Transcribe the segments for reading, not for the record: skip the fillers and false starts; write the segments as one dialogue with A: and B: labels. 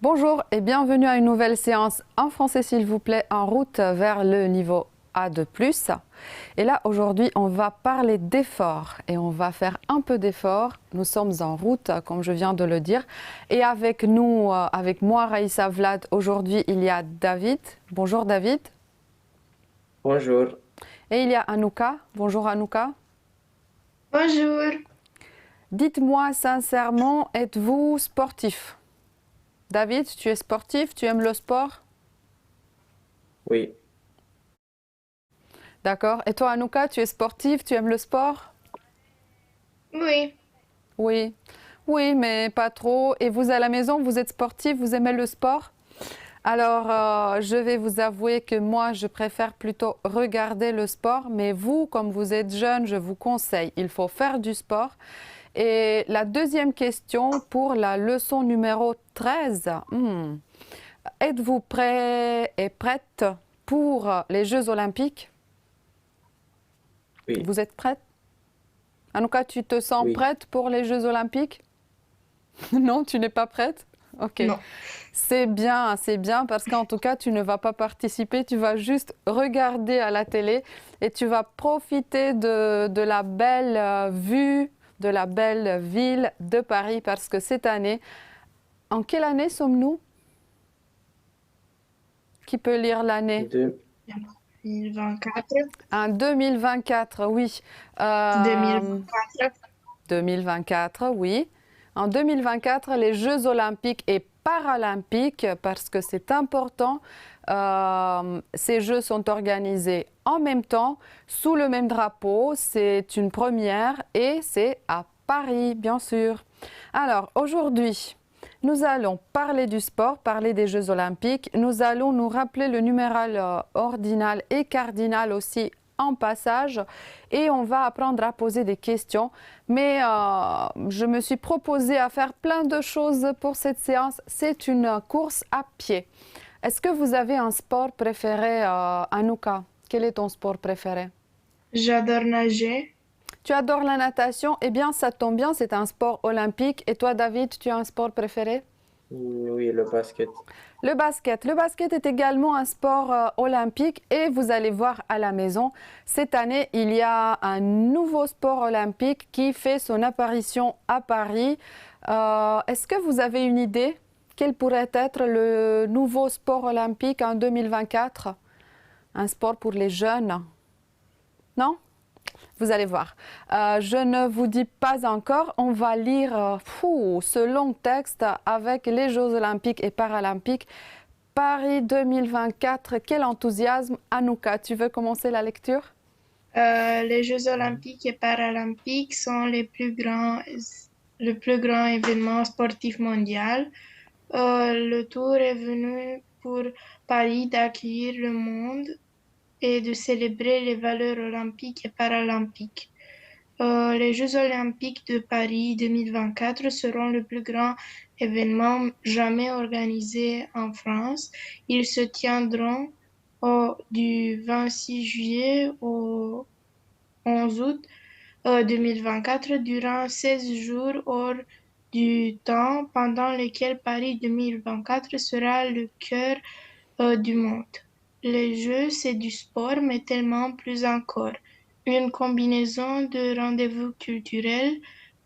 A: Bonjour et bienvenue à une nouvelle séance en français s'il vous plaît, en route vers le niveau A2+. Et là aujourd'hui on va parler d'effort et on va faire un peu d'effort. Nous sommes en route comme je viens de le dire. Et avec nous, avec moi Raïssa Vlad, aujourd'hui il y a David. Bonjour David.
B: Bonjour.
A: Et il y a Anouka. Bonjour Anouka.
C: Bonjour.
A: Dites-moi sincèrement, êtes-vous sportif? David, tu es sportif, tu aimes le sport?
B: Oui,
A: D'accord. Et toi, Anouka, tu es sportive, tu aimes le sport?
C: Oui,
A: Oui. Oui, mais pas trop. Et vous, à la maison, vous êtes sportive, vous aimez le sport? Alors, je vais vous avouer que moi, je préfère plutôt regarder le sport. Mais vous, comme vous êtes jeune, je vous conseille, il faut faire du sport. Et la deuxième question pour la leçon numéro 13. Êtes-vous prêt et prête pour les Jeux Olympiques?
B: oui,
A: Vous êtes prête? Anouka, tu te sens
B: oui.
A: prête pour les Jeux Olympiques? Non, tu n'es pas prête? Ok.
C: non.
A: C'est bien parce qu'en tout cas, tu ne vas pas participer, tu vas juste regarder à la télé et tu vas profiter de la belle vue, de la belle ville de Paris parce que cette année, en quelle année sommes-nous? Qui peut lire l'année?
B: Deux.
C: 2024,
A: En 2024, oui. Euh,
C: 2024,
A: 2024, oui. En 2024, les Jeux olympiques et paralympiques, parce que c'est important, ces Jeux sont organisés en même temps, sous le même drapeau. C'est une première et c'est à Paris, bien sûr. Alors, aujourd'hui, nous allons parler du sport, parler des Jeux olympiques. Nous allons nous rappeler le numéral ordinal et cardinal aussi en passage et on va apprendre à poser des questions. Mais je me suis proposé à faire plein de choses pour cette séance. C'est une course à pied. Est-ce que vous avez un sport préféré, Anouka? Quel est ton sport préféré?
C: j'adore nager.
A: Tu adores la natation? Eh bien, ça tombe bien, c'est un sport olympique. Et toi, David, tu as un sport préféré?
B: Oui, le basket.
A: Le basket. Le basket est également un sport olympique et vous allez voir à la maison, cette année, il y a un nouveau sport olympique qui fait son apparition à Paris. Est-ce que vous avez une idée? Quel pourrait être le nouveau sport olympique en 2024? Un sport pour les jeunes? Non? Vous allez voir. Je ne vous dis pas encore, on va lire ce long texte avec les Jeux olympiques et paralympiques. Paris 2024, quel enthousiasme. Anouka, tu veux commencer la lecture?
C: Les Jeux olympiques et paralympiques sont le plus grand événement sportif mondial. Le tour est venu pour Paris d'accueillir le monde et de célébrer les valeurs olympiques et paralympiques. Les Jeux olympiques de Paris 2024 seront le plus grand événement jamais organisé en France. Ils se tiendront du 26 juillet au 11 août 2024 durant 16 jours hors du temps pendant lesquels Paris 2024 sera le cœur du monde. Les jeux, c'est du sport, mais tellement plus encore. Une combinaison de rendez-vous culturels,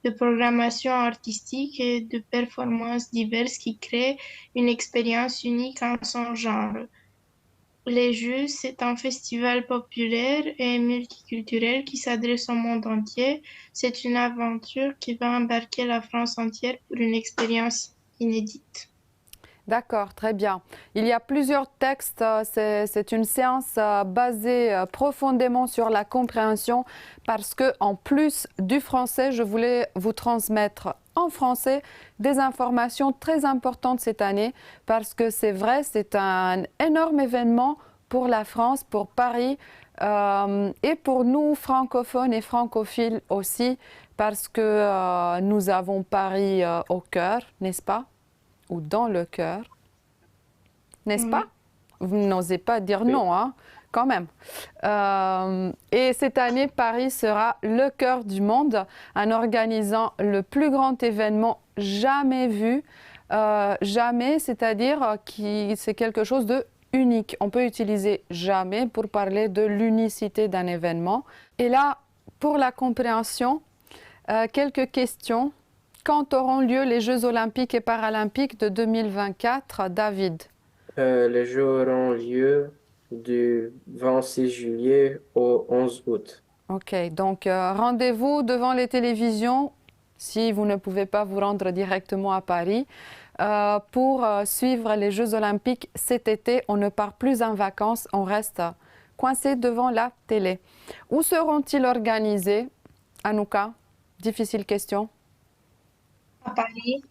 C: de programmation artistique et de performances diverses qui crée une expérience unique en son genre. Les Jeux, c'est un festival populaire et multiculturel qui s'adresse au monde entier. C'est une aventure qui va embarquer la France entière pour une expérience inédite.
A: D'accord, très bien. Il y a plusieurs textes. C'est une séance basée profondément sur la compréhension parce que, en plus du français, je voulais vous transmettre en français des informations très importantes cette année parce que c'est vrai, c'est un énorme événement pour la France, pour Paris et pour nous francophones et francophiles aussi parce que nous avons Paris au cœur, n'est-ce pas? Ou dans le cœur, n'est-ce pas?
C: Oui.
A: Vous n'osez pas dire
B: Oui,
A: non, hein, quand même. Et cette année, Paris sera le cœur du monde en organisant le plus grand événement jamais vu. Jamais, c'est-à-dire que c'est quelque chose de unique. On peut utiliser jamais pour parler de l'unicité d'un événement. Et là, pour la compréhension, quelques questions. Quand auront lieu les Jeux olympiques et paralympiques de 2024, David?
B: Les Jeux auront lieu du 26 juillet au 11 août.
A: Ok, donc rendez-vous devant les télévisions si vous ne pouvez pas vous rendre directement à Paris pour suivre les Jeux olympiques cet été. On ne part plus en vacances, on reste coincé devant la télé. Où seront-ils organisés, Anouka? Difficile question.
C: À Paris.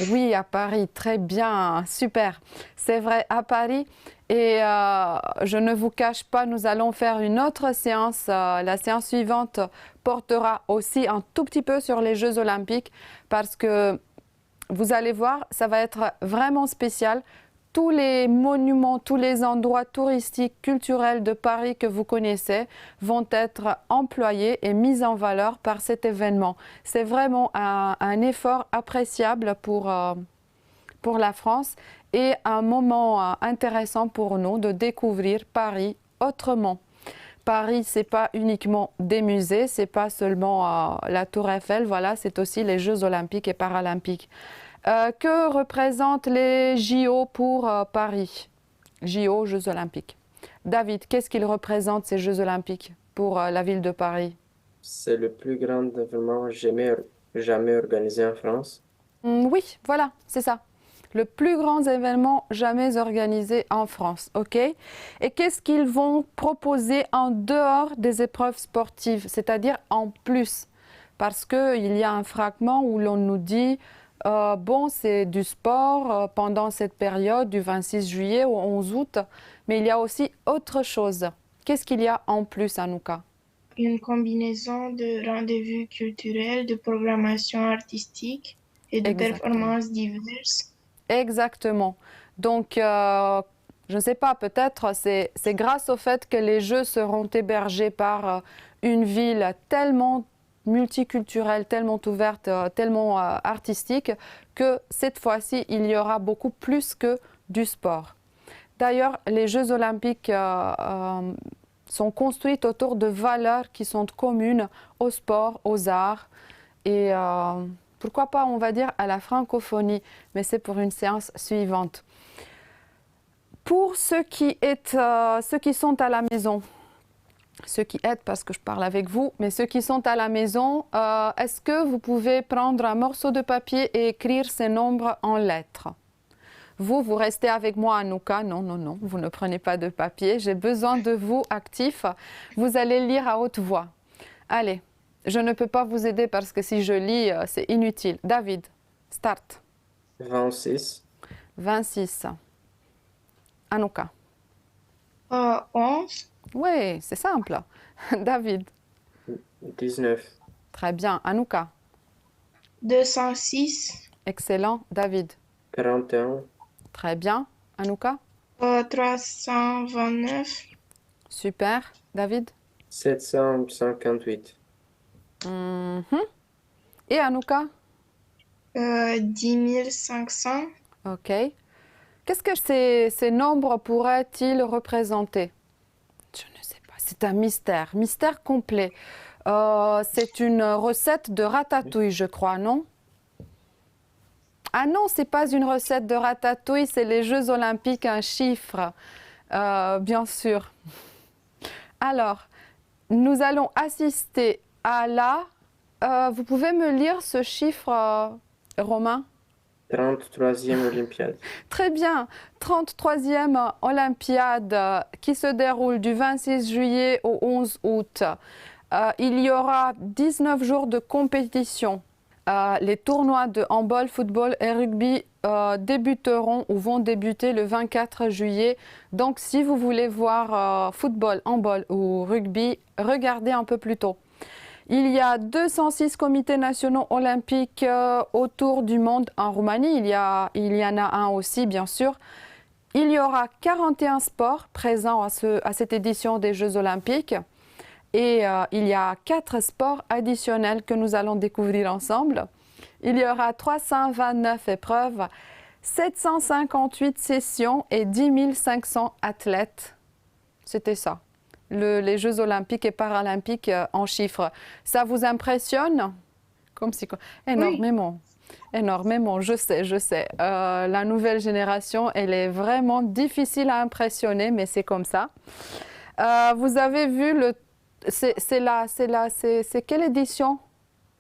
A: Oui, à Paris, très bien, super. C'est vrai, à Paris. Et je ne vous cache pas, nous allons faire une autre séance. La séance suivante portera aussi un tout petit peu sur les Jeux olympiques parce que vous allez voir, ça va être vraiment spécial. Tous les monuments, tous les endroits touristiques, culturels de Paris que vous connaissez vont être employés et mis en valeur par cet événement. C'est vraiment un effort appréciable pour la France et un moment intéressant pour nous de découvrir Paris autrement. Paris, ce n'est pas uniquement des musées, ce n'est pas seulement la Tour Eiffel, voilà, c'est aussi les Jeux olympiques et paralympiques. Que représentent les JO pour Paris? JO, Jeux olympiques. David, qu'est-ce qu'ils représentent ces Jeux olympiques pour la ville de Paris?
B: C'est le plus grand événement jamais organisé en France.
A: Oui, voilà, c'est ça. Le plus grand événement jamais organisé en France, ok? Et qu'est-ce qu'ils vont proposer en dehors des épreuves sportives, c'est-à-dire en plus? Parce qu'il y a un fragment où l'on nous dit bon, c'est du sport pendant cette période du 26 juillet au 11 août, mais il y a aussi autre chose. Qu'est-ce qu'il y a en plus, Anouka?
C: Une combinaison de rendez-vous culturels, de programmation artistique et de
A: Exactement.
C: performances diverses.
A: Exactement. Donc, je ne sais pas, peut-être c'est grâce au fait que les Jeux seront hébergés par une ville tellement multiculturelle, tellement ouverte, tellement artistique, que cette fois-ci, il y aura beaucoup plus que du sport. D'ailleurs, les Jeux olympiques sont construits autour de valeurs qui sont communes au sport, aux arts et pourquoi pas, on va dire, à la francophonie, mais c'est pour une séance suivante. Pour ceux qui sont à la maison, ceux qui aident parce que je parle avec vous, mais ceux qui sont à la maison, est-ce que vous pouvez prendre un morceau de papier et écrire ces nombres en lettres? Vous restez avec moi, Anouka. Non, non, non, vous ne prenez pas de papier. J'ai besoin de vous actifs. Vous allez lire à haute voix. Allez, je ne peux pas vous aider parce que si je lis, c'est inutile. David, start.
B: 26,
A: 26. Anouka.
C: 11,
A: Oui, c'est simple. David.
B: 19,
A: Très bien. Anouka.
C: 206,
A: Excellent. David.
B: 41,
A: Très bien. Anouka.
C: 329,
A: Super. David.
B: 758,
A: Mhm. Et Anouka.
C: 10 500,
A: OK. Qu'est-ce que ces nombres pourraient-ils représenter? Je ne sais pas. C'est un mystère. Mystère complet. C'est une recette de ratatouille, je crois, non? Ah non, c'est pas une recette de ratatouille, c'est les Jeux olympiques, un chiffre, bien sûr. Alors, nous allons assister à la... vous pouvez me lire ce chiffre, Romain?
B: 33e Olympiade.
A: Très bien, 33e Olympiade qui se déroule du 26 juillet au 11 août. Il y aura 19 jours de compétition. Les tournois de handball, football et rugby débuteront ou vont débuter le 24 juillet. Donc si vous voulez voir football, handball ou rugby, regardez un peu plus tôt. Il y a 206 comités nationaux olympiques autour du monde en Roumanie. Il y en a un aussi, bien sûr. Il y aura 41 sports présents à cette édition des Jeux olympiques. Et il y a 4 sports additionnels que nous allons découvrir ensemble. Il y aura 329 épreuves, 758 sessions et 10 500 athlètes. C'était ça, les Jeux olympiques et paralympiques en chiffres. Ça vous impressionne? Comme si... Énormément. Énormément, je sais, je sais. La nouvelle génération, elle est vraiment difficile à impressionner, mais c'est comme ça. Vous avez vu le... C'est quelle édition?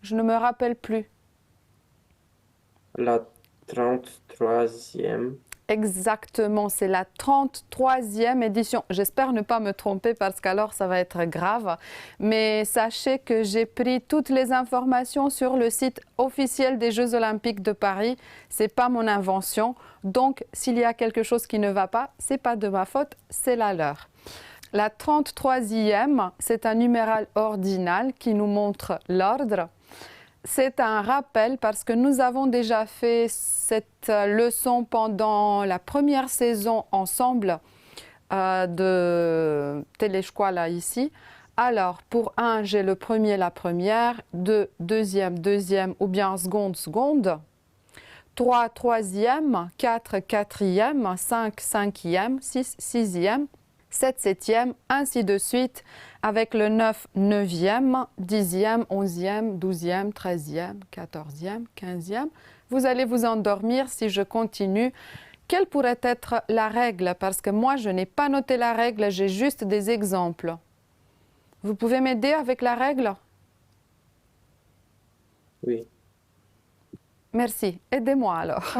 A: Je ne me rappelle plus.
B: La 33e.
A: Exactement, c'est la 33e édition. J'espère ne pas me tromper parce qu'alors ça va être grave. Mais sachez que j'ai pris toutes les informations sur le site officiel des Jeux Olympiques de Paris. Ce n'est pas mon invention. Donc, s'il y a quelque chose qui ne va pas, ce n'est pas de ma faute, c'est la leur. La 33e, c'est un numéral ordinal qui nous montre l'ordre. C'est un rappel parce que nous avons déjà fait cette leçon pendant la première saison ensemble de Telescola ici. Alors, pour 1, j'ai le premier, la première, 2, deuxième, deuxième ou bien seconde, seconde, 3, troisième, 4, quatrième, 5, cinquième, 6, sixième, 7, septième, ainsi de suite, avec le 9, neuvième, 10e, 11e, 12e, 13e, 14e, 15e. Vous allez vous endormir si je continue. Quelle pourrait être la règle? Parce que moi, je n'ai pas noté la règle, j'ai juste des exemples. Vous pouvez m'aider avec la règle?
B: Oui.
A: Merci. Aidez-moi alors.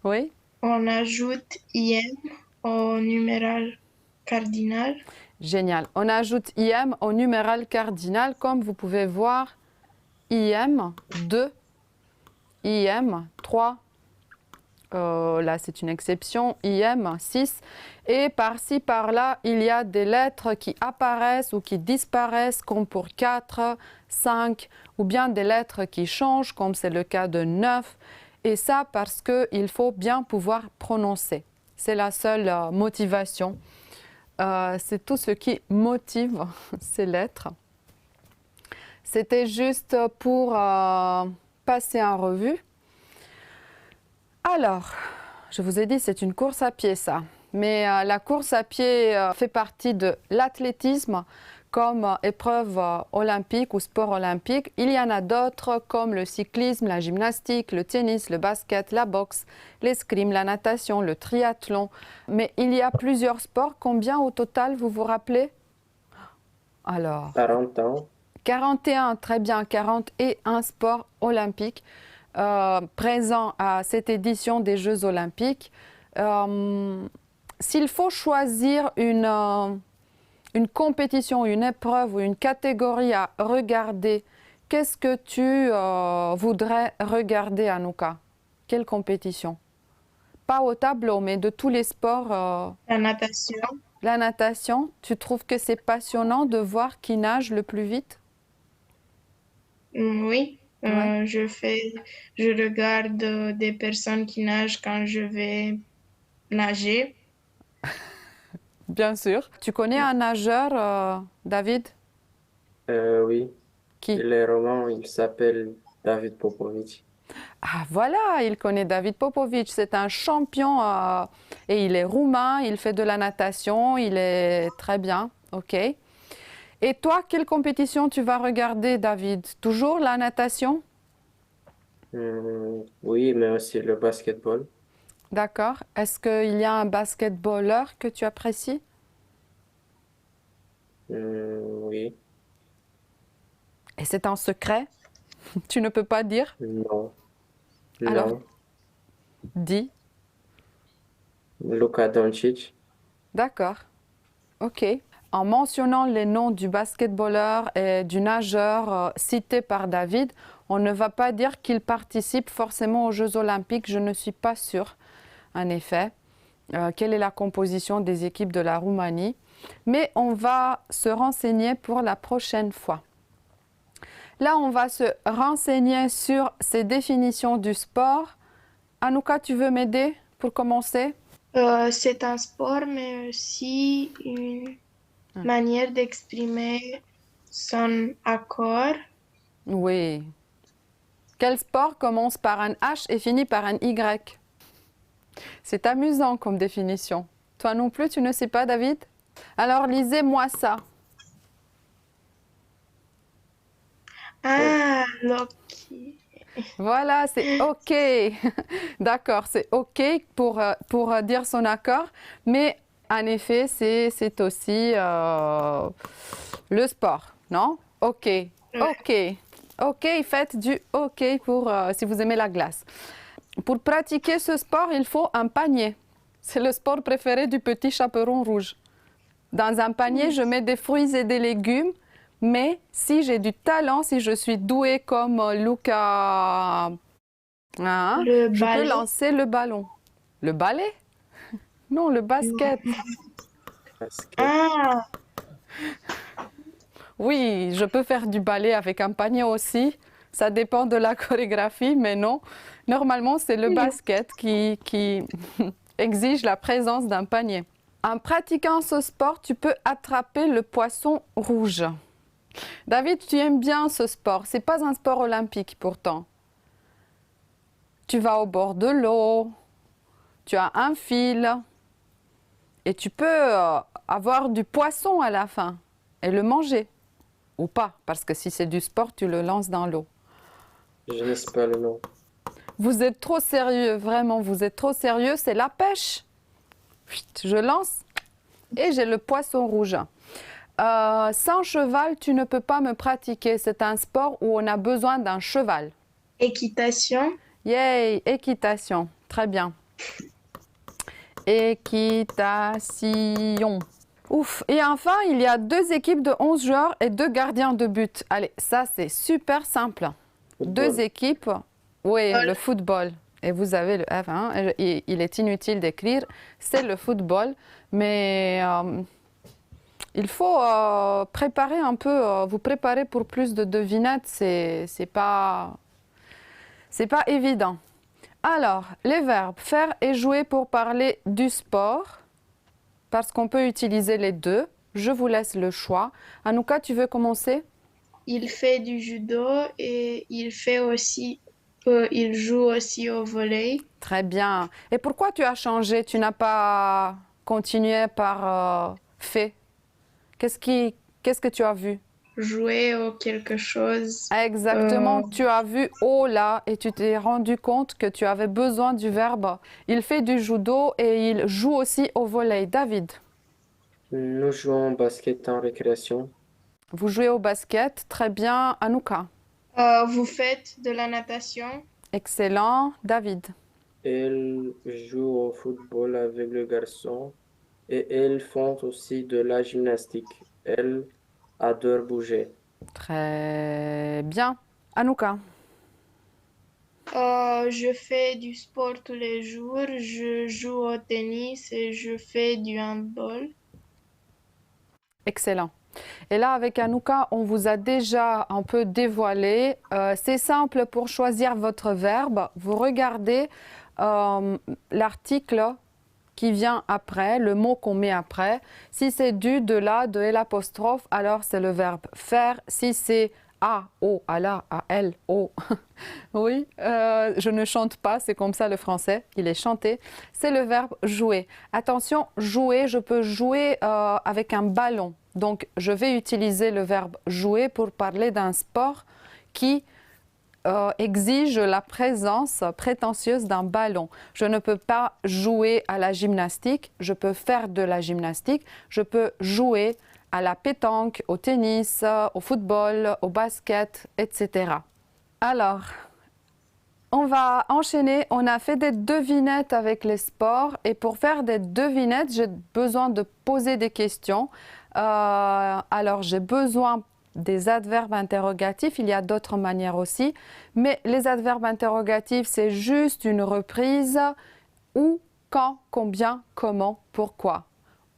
A: Oui?
C: On ajoute IM au numéral cardinal.
A: Génial. On ajoute IM au numéral cardinal. Comme vous pouvez voir, IM 2, IM 3. Là, c'est une exception. IM 6. Et par-ci, par-là, il y a des lettres qui apparaissent ou qui disparaissent, comme pour 4, 5, ou bien des lettres qui changent, comme c'est le cas de 9. Et ça, parce qu'il faut bien pouvoir prononcer. C'est la seule motivation. C'est tout ce qui motive ces lettres. C'était juste pour passer en revue. Alors, je vous ai dit, c'est une course à pied, ça. Mais la course à pied fait partie de l'athlétisme comme épreuve olympique ou sport olympique. Il y en a d'autres comme le cyclisme, la gymnastique, le tennis, le basket, la boxe, l'escrime, la natation, le triathlon. Mais il y a plusieurs sports. Combien au total, vous vous rappelez? Alors,
B: 40 ans.
A: 41, très bien, 41 sports olympiques présents à cette édition des Jeux olympiques. S'il faut choisir une compétition, une épreuve ou une catégorie à regarder, qu'est-ce que tu voudrais regarder, Anouka? Quelle compétition? Pas au tableau, mais de tous les sports.
C: La natation.
A: La natation, tu trouves que c'est passionnant de voir qui nage le plus vite?
C: Oui,
A: Ouais.
C: je regarde des personnes qui nagent quand je vais nager.
A: Bien sûr. Tu connais un nageur, David?
B: Oui.
A: Qui?
B: Il est roman, il s'appelle David Popovic.
A: Ah voilà, il connaît David Popovic, c'est un champion et il est roumain, il fait de la natation, il est très bien, ok. Et toi, quelle compétition tu vas regarder, David? Toujours la natation?
B: Oui, mais aussi le basketball.
A: D'accord. Est-ce qu'il y a un basketballeur que tu apprécies?
B: Oui.
A: Et c'est un secret? Tu ne peux pas dire?
B: Non.
A: Alors,
B: Non.
A: dis.
B: Luka Doncic.
A: D'accord. Ok. En mentionnant les noms du basketballeur et du nageur cités par David, on ne va pas dire qu'il participe forcément aux Jeux olympiques. Je ne suis pas sûre, en effet, quelle est la composition des équipes de la Roumanie. Mais on va se renseigner pour la prochaine fois. Là, on va se renseigner sur ces définitions du sport. Anouka, tu veux m'aider pour commencer?
C: C'est un sport, mais aussi une manière d'exprimer son accord.
A: Oui, Quel sport commence par un H et finit par un Y? C'est amusant comme définition. Toi non plus, tu ne sais pas, David? Alors, lisez-moi ça.
C: Ah, l'hockey.
A: Voilà, c'est OK. D'accord, c'est OK pour dire son accord. Mais en effet, c'est aussi le sport, non? OK. OK. OK, faites du OK pour, si vous aimez la glace. Pour pratiquer ce sport, il faut un panier. C'est le sport préféré du petit chaperon rouge. Dans un panier, je mets des fruits et des légumes. Mais si j'ai du talent, si je suis douée comme Luca, hein,
C: Le
A: je peux
C: balai.
A: lancer le ballon. Le balai? Non, le basket.
B: Basket.
C: Ah,
A: Oui, je peux faire du balai avec un panier aussi. Ça dépend de la chorégraphie, mais non. Normalement, c'est le basket qui exige la présence d'un panier. En pratiquant ce sport, tu peux attraper le poisson rouge. David, tu aimes bien ce sport. C'est pas un sport olympique pourtant. Tu vas au bord de l'eau, tu as un fil et tu peux avoir du poisson à la fin et le manger. Ou pas, parce que si c'est du sport, tu le lances dans l'eau.
B: Je ne sais pas le nom.
A: Vous êtes trop sérieux, vraiment, vous êtes trop sérieux. C'est la pêche. Je lance et j'ai le poisson rouge. Sans cheval, tu ne peux pas me pratiquer. C'est un sport où on a besoin d'un cheval.
C: équitation.
A: Yay, équitation. Très bien. Équitation. Ouf. Et enfin, il y a 2 équipes de 11 joueurs et 2 gardiens de but. Allez, ça c'est super simple.
B: Football.
A: 2 équipes. Oui,
C: Football.
A: le football. Et vous avez le F, hein, il est inutile d'écrire. C'est le football. Mais il faut préparer un peu, vous préparer pour plus de devinettes. C'est pas évident. Alors, les verbes faire et jouer pour parler du sport, parce qu'on peut utiliser les deux. Je vous laisse le choix. Anouka, tu veux commencer?
C: Il fait du judo et il joue aussi au volley.
A: Très bien. Et pourquoi tu as changé? Tu n'as pas continué par fait. Qu'est-ce que tu as vu?
C: Jouer au quelque chose.
A: Exactement, tu as vu oh là et tu t'es rendu compte que tu avais besoin du verbe. Il fait du judo et il joue aussi au volley. David,
B: Nous jouons au basket en récréation.
A: vous jouez au basket. Très bien. Anouka,
C: Vous faites de la natation.
A: excellent. David,
B: Elles jouent au football avec le garçon et elles font aussi de la gymnastique. Elles adorent bouger.
A: très bien. Anouka,
C: Je fais du sport tous les jours. Je joue au tennis et je fais du handball.
A: excellent. Et là, avec Anouka, on vous a déjà un peu dévoilé. C'est simple pour choisir votre verbe. Vous regardez l'article qui vient après, le mot qu'on met après. Si c'est du, de la, de l'apostrophe, alors c'est le verbe faire. Si c'est a, o, à la, à elle, o, oui, je ne chante pas, c'est comme ça le français, il est chanté. C'est le verbe jouer. Attention, jouer, je peux jouer avec un ballon. Donc, je vais utiliser le verbe jouer pour parler d'un sport qui exige la présence prétentieuse d'un ballon. Je ne peux pas jouer à la gymnastique, je peux faire de la gymnastique, je peux jouer à la pétanque, au tennis, au football, au basket, etc. Alors, on va enchaîner. On a fait des devinettes avec les sports et pour faire des devinettes, j'ai besoin de poser des questions. Alors, j'ai besoin des adverbes interrogatifs. Il y a d'autres manières aussi. Mais les adverbes interrogatifs, c'est juste une reprise. Où, quand, combien, comment, pourquoi.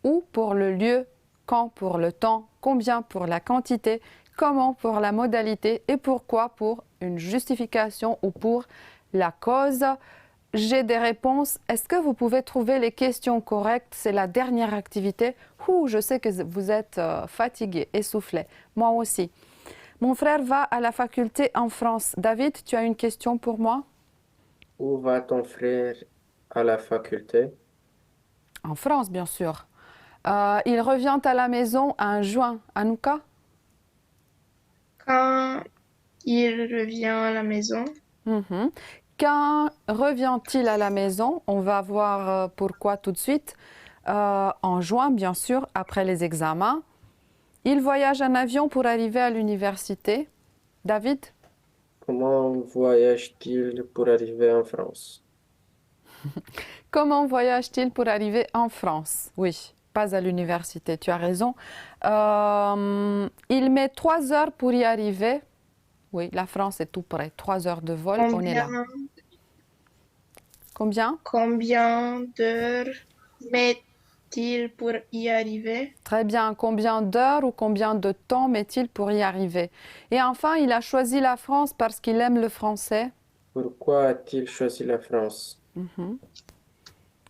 A: Où pour le lieu, quand pour le temps, combien pour la quantité, comment pour la modalité et pourquoi pour une justification ou pour la cause. J'ai des réponses. Est-ce que vous pouvez trouver les questions correctes? C'est la dernière activité. Ouh, je sais que vous êtes fatigués, essoufflés. Moi aussi. Mon frère va à la faculté en France. David, tu as une question pour moi?
B: Où va ton frère à la faculté?
A: En France, bien sûr. Il revient à la maison en juin. Anouka?
C: Quand il revient à la maison,
A: Mhm. Quand revient-il à la maison? On va voir pourquoi tout de suite. En juin, bien sûr, après les examens. Il voyage en avion pour arriver à l'université. David?
B: Comment voyage-t-il pour arriver en France?
A: Comment voyage-t-il pour arriver en France? Oui, pas à l'université, tu as raison. Il met 3 heures pour y arriver. Oui, la France est tout près. 3 heures de vol, on est là. Combien?
C: combien d'heures met-il pour y arriver?
A: Très bien. Combien d'heures ou combien de temps met-il pour y arriver? Et enfin, il a choisi la France parce qu'il aime le français.
B: Pourquoi a-t-il choisi la France?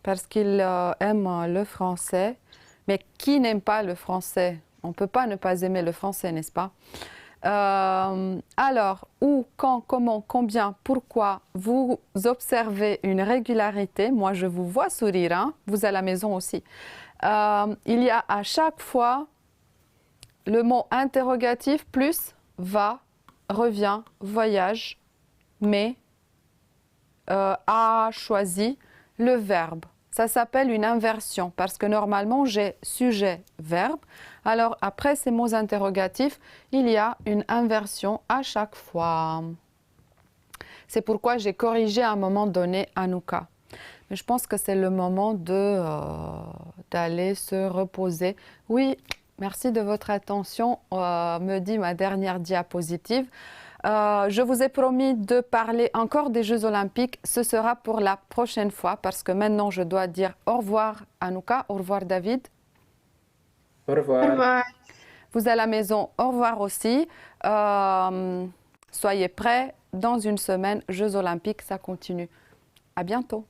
A: Parce qu'il aime le français. Mais qui n'aime pas le français? On ne peut pas ne pas aimer le français, n'est-ce pas? Alors, où, quand, comment, combien, pourquoi, vous observez une régularité. Moi, je vous vois sourire, hein? Vous à la maison aussi. Il y a à chaque fois le mot interrogatif plus va, revient, voyage, mais, a choisi le verbe. Ça s'appelle une inversion parce que normalement j'ai sujet, verbe. Alors après ces mots interrogatifs, il y a une inversion à chaque fois. C'est pourquoi j'ai corrigé à un moment donné Anouka. Mais je pense que c'est le moment d'aller se reposer. Oui, merci de votre attention, me dit ma dernière diapositive. Je vous ai promis de parler encore des Jeux Olympiques. Ce sera pour la prochaine fois parce que maintenant je dois dire au revoir Anouka, au revoir David.
B: Au
C: Au
B: revoir.
C: revoir.
A: Vous à la maison, au revoir aussi. Soyez prêts, dans une semaine, Jeux Olympiques, ça continue. À bientôt.